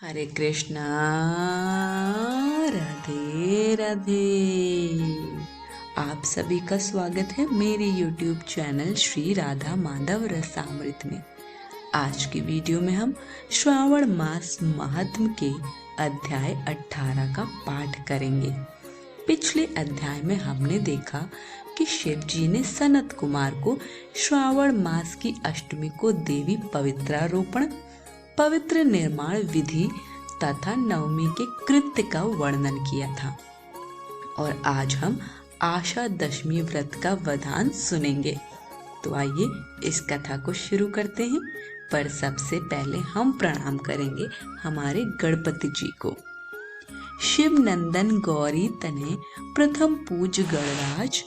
हरे कृष्णा। राधे राधे। आप सभी का स्वागत है मेरे YouTube चैनल श्री राधा माधव रसामृत में। आज की वीडियो में हम श्रावण मास महात्म के अध्याय 18 का पाठ करेंगे। पिछले अध्याय में हमने देखा कि शिव जी ने सनत कुमार को श्रावण मास की अष्टमी को देवी पवित्रारोपण, पवित्र निर्माण विधि तथा नवमी के कृत्य का वर्णन किया था। और आज हम आशा दशमी व्रत का वधान सुनेंगे। तो आइए इस कथा को शुरू करते हैं। पर सबसे पहले हम प्रणाम करेंगे हमारे गणपति जी को। शिव नंदन गौरी तने प्रथम पूज गणराज,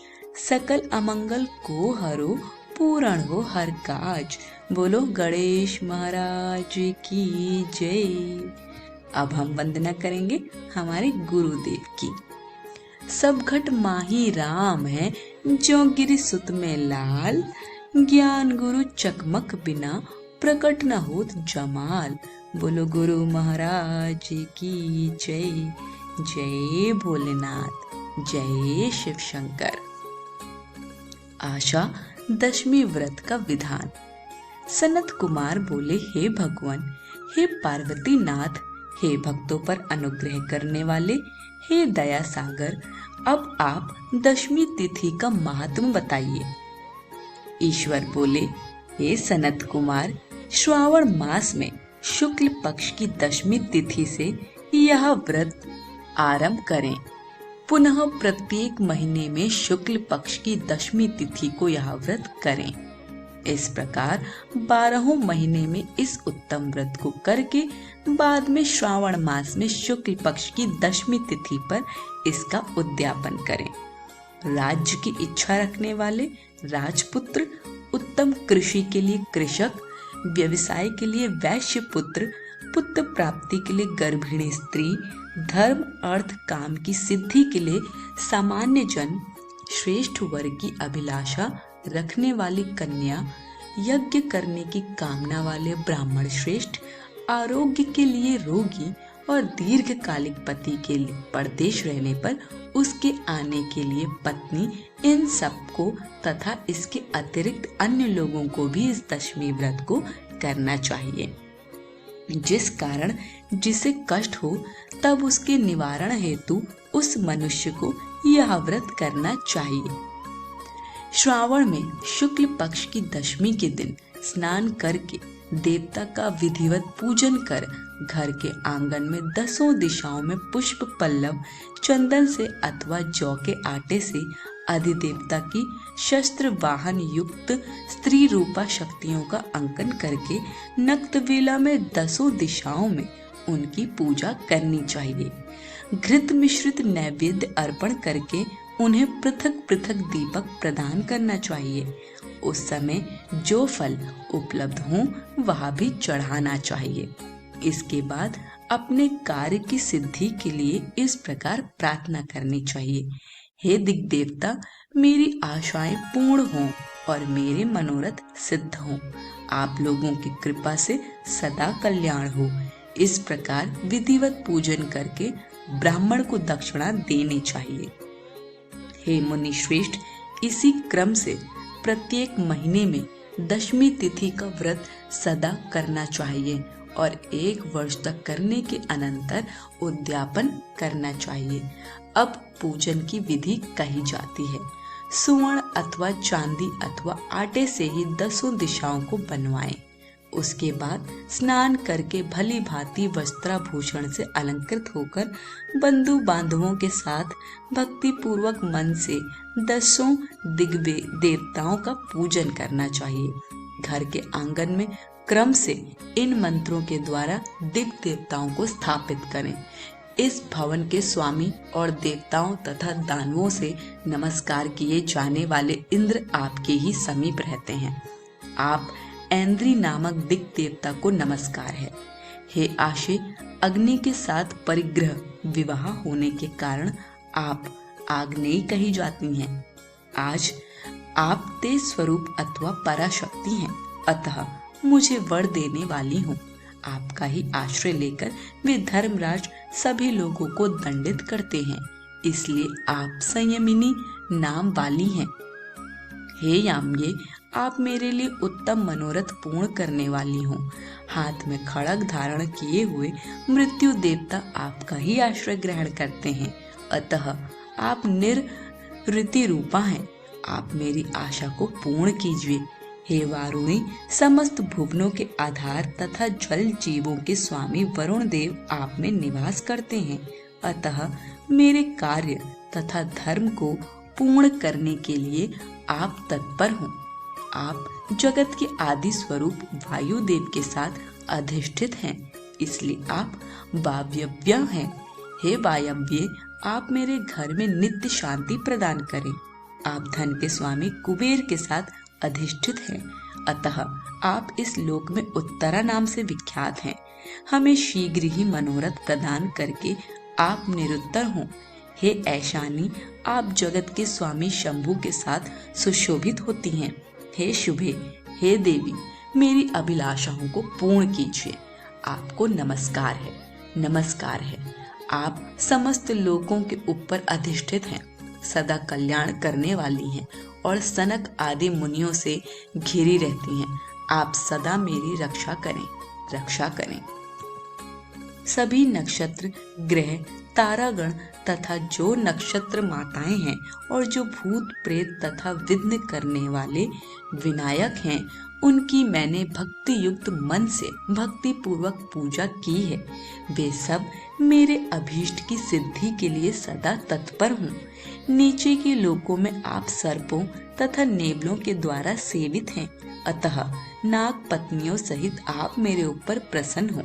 सकल अमंगल को हरो पूर्ण हो हर काज। बोलो गणेश महाराज की जय। अब हम वंदना करेंगे हमारे गुरुदेव की। सब घट माही राम है, जो गिरि सुत में लाल। ज्ञान गुरु चकमक बिना, प्रकट न होत जमाल। बोलो गुरु महाराज की जय। जय भोलेनाथ, जय शिव शंकर। आशा दशमी व्रत का विधान। सनत कुमार बोले, हे भगवान, हे पार्वती नाथ, हे भक्तों पर अनुग्रह करने वाले, हे दया सागर, अब आप दशमी तिथि का महात्म बताइए। ईश्वर बोले, हे सनत कुमार, श्रावण मास में शुक्ल पक्ष की दशमी तिथि से यह व्रत आरंभ करें। पुनः प्रत्येक महीने में शुक्ल पक्ष की दशमी तिथि को यह व्रत करें। इस प्रकार 12 महीने में इस उत्तम व्रत को करके बाद में श्रावण मास में शुक्ल पक्ष की दशमी तिथि पर इसका उद्यापन करें। राज्य की इच्छा रखने वाले राजपुत्र, उत्तम कृषि के लिए कृषक, व्यवसाय के लिए वैश्य पुत्र, पुत्र प्राप्ति के लिए गर्भिणी स्त्री, धर्म अर्थ काम की सिद्धि के लिए सामान्य जन, श्रेष्ठ वर्ग की अभिलाषा रखने वाली कन्या, यज्ञ करने की कामना वाले ब्राह्मण श्रेष्ठ, आरोग्य के लिए रोगी और दीर्घकालिक पति के लिए परदेश रहने पर उसके आने के लिए पत्नी, इन सबको तथा इसके अतिरिक्त अन्य लोगों को भी इस दशमी व्रत को करना चाहिए। जिस कारण जिसे कष्ट हो तब उसके निवारण हेतु उस मनुष्य को यह व्रत करना चाहिए। श्रावण में शुक्ल पक्ष की दशमी के दिन स्नान करके देवता का विधिवत पूजन कर घर के आंगन में 10 दिशाओं में पुष्प पल्लव चंदन से अथवा जौ के आटे से अधिदेवता की शस्त्र वाहन युक्त स्त्री रूपा शक्तियों का अंकन करके नक्तवेला में 10 दिशाओं में उनकी पूजा करनी चाहिए। घृत मिश्रित नैवेद्य अर्पण करके उन्हें पृथक पृथक दीपक प्रदान करना चाहिए। उस समय जो फल उपलब्ध हो वह भी चढ़ाना चाहिए। इसके बाद अपने कार्य की सिद्धि के लिए इस प्रकार प्रार्थना करनी चाहिए। हे दिग्देवता, मेरी आशाएं पूर्ण हों और मेरे मनोरथ सिद्ध हों। आप लोगों की कृपा से सदा कल्याण हो। इस प्रकार विधिवत पूजन करके ब्राह्मण को दक्षिणा देनी चाहिए। हे मुनि श्रेष्ठ, इसी क्रम से प्रत्येक महीने में दशमी तिथि का व्रत सदा करना चाहिए और 1 वर्ष तक करने के अनंतर उद्यापन करना चाहिए। अब पूजन की विधि कही जाती है। सुवर्ण अथवा चांदी अथवा आटे से ही 10 दिशाओं को बनवाएं। उसके बाद स्नान करके भली भांति वस्त्राभूषण से अलंकृत होकर बंधु बांधवों के साथ भक्ति पूर्वक मन से 10 दिग्वे देवताओं का पूजन करना चाहिए। घर के आंगन में क्रम से इन मंत्रों के द्वारा दिग् देवताओं को स्थापित करें। इस भवन के स्वामी और देवताओं तथा दानवों से नमस्कार किए जाने वाले इंद्र आपके ही समीप रहते हैं। आप ऐन्द्री नामक दिक् देवता को नमस्कार है। हे आशे, अग्नि के साथ परिग्रह विवाह होने के कारण आप आग्नेयी कही जाती हैं। आज आप तेज स्वरूप अथवा पराशक्ति हैं, अतः मुझे वर देने वाली हूँ। आपका ही आश्रय लेकर वे धर्मराज सभी लोगों को दंडित करते हैं, इसलिए आप संयमिनी नाम वाली हैं। हे याम्ये, आप मेरे लिए उत्तम मनोरथ पूर्ण करने वाली हो। हाथ में खड़ग धारण किए हुए मृत्यु देवता आपका ही आश्रय ग्रहण करते हैं, अतः आप निरृति रूपा हैं। आप मेरी आशा को पूर्ण कीजिए। हे वारुणी, समस्त भुवनों के आधार तथा जल जीवों के स्वामी वरुण देव आप में निवास करते हैं, अतः मेरे कार्य तथा धर्म को पूर्ण करने के लिए आप तत्पर हो। आप जगत के आदि स्वरूप वायुदेव के साथ अधिष्ठित हैं, इसलिए आप वायव्य हैं। हे वायव्य, आप मेरे घर में नित्य शांति प्रदान करें। आप धन के स्वामी कुबेर के साथ अधिष्ठित हैं, अतः आप इस लोक में उत्तरा नाम से विख्यात हैं। हमें शीघ्र ही मनोरथ प्रदान करके आप निरुत्तर हों। हे ऐशानी, आप जगत के स्वामी शंभु के साथ सुशोभित होती हैं। हे शुभे, हे देवी, मेरी अभिलाषाओं को पूर्ण कीजिए। आपको नमस्कार है, नमस्कार है। आप समस्त लोकों के ऊपर अधिष्ठित हैं, सदा कल्याण करने वाली हैं और सनक आदि मुनियों से घिरी रहती हैं। आप सदा मेरी रक्षा करें, रक्षा करें। सभी नक्षत्र, ग्रह, तारागण तथा जो नक्षत्र माताएं हैं और जो भूत प्रेत तथा विघ्न करने वाले विनायक हैं, उनकी मैंने भक्ति युक्त मन से भक्ति पूर्वक पूजा की है। वे सब मेरे अभीष्ट की सिद्धि के लिए सदा तत्पर हूँ। नीचे के लोकों में आप सर्पों तथा नेवलों के द्वारा सेवित हैं, अतः नाग पत्नियों सहित आप मेरे ऊपर प्रसन्न हो।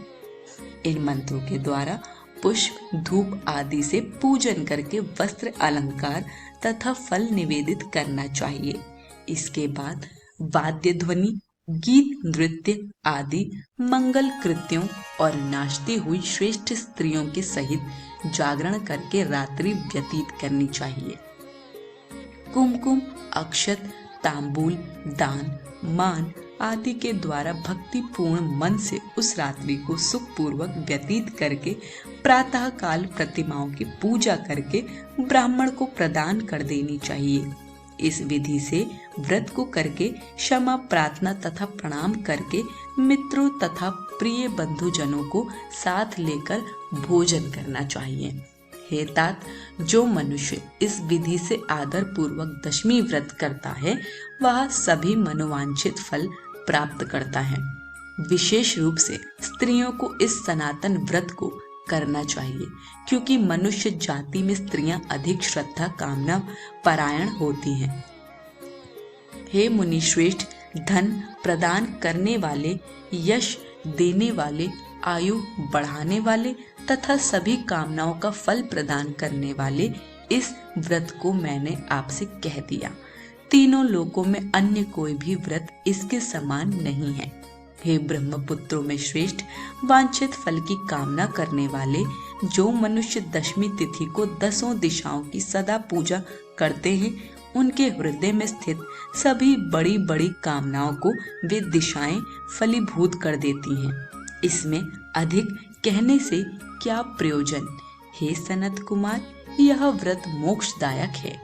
इन मंत्रों के द्वारा पुष्प, धूप आदि से पूजन करके वस्त्र, अलंकार तथा फल निवेदित करना चाहिए। इसके बाद वाद्य ध्वनि, गीत, नृत्य आदि मंगल कृत्यों और नाचती हुई श्रेष्ठ स्त्रियों के सहित जागरण करके रात्रि व्यतीत करनी चाहिए। कुमकुम, अक्षत, तांबूल, दान, मान आदि के द्वारा भक्ति पूर्ण मन से उस रात्रि को सुख पूर्वक व्यतीत करके प्रातः काल प्रतिमाओं की पूजा करके ब्राह्मण को प्रदान कर देनी चाहिए। इस विधि से व्रत को करके क्षमा प्रार्थना तथा प्रणाम करके मित्रों तथा प्रिय बंधुजनों को साथ लेकर भोजन करना चाहिए। हे तात, जो मनुष्य इस विधि से आदर पूर्वक दशमी व्रत करता है, वह सभी मनोवांछित फल प्राप्त करता है। विशेष रूप से स्त्रियों को इस सनातन व्रत को करना चाहिए, क्योंकि मनुष्य जाति में स्त्रियां अधिक श्रद्धा कामना परायण होती हैं। हे मुनि श्रेष्ठ, धन प्रदान करने वाले, यश देने वाले, आयु बढ़ाने वाले तथा सभी कामनाओं का फल प्रदान करने वाले इस व्रत को मैंने आपसे कह दिया। तीनों लोकों में अन्य कोई भी व्रत इसके समान नहीं है। हे ब्रह्मपुत्रों में श्रेष्ठ, वांछित फल की कामना करने वाले जो मनुष्य दशमी तिथि को 10 दिशाओं की सदा पूजा करते हैं, उनके हृदय में स्थित सभी बड़ी बड़ी कामनाओं को वे दिशाएं फलीभूत कर देती हैं। इसमें अधिक कहने से क्या प्रयोजन। हे सनत कुमार, यह व्रत मोक्षदायक है,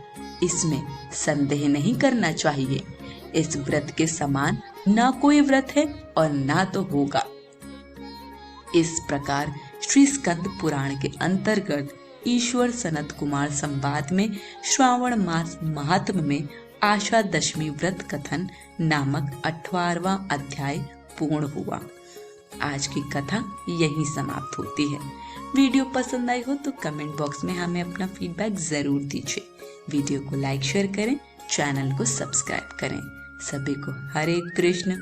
इसमें संदेह नहीं करना चाहिए। इस व्रत के समान ना कोई व्रत है और ना तो होगा। इस प्रकार श्री स्कंद पुराण के अंतर्गत ईश्वर सनत कुमार संवाद में श्रावण मास महात्म में आशा दशमी व्रत कथन नामक 18वां अध्याय पूर्ण हुआ। आज की कथा यहीं समाप्त होती है। वीडियो पसंद आई हो तो कमेंट बॉक्स में हमें अपना फीडबैक जरूर दीजिए। वीडियो को लाइक शेयर करें, चैनल को सब्सक्राइब करें। सभी को हरे कृष्ण।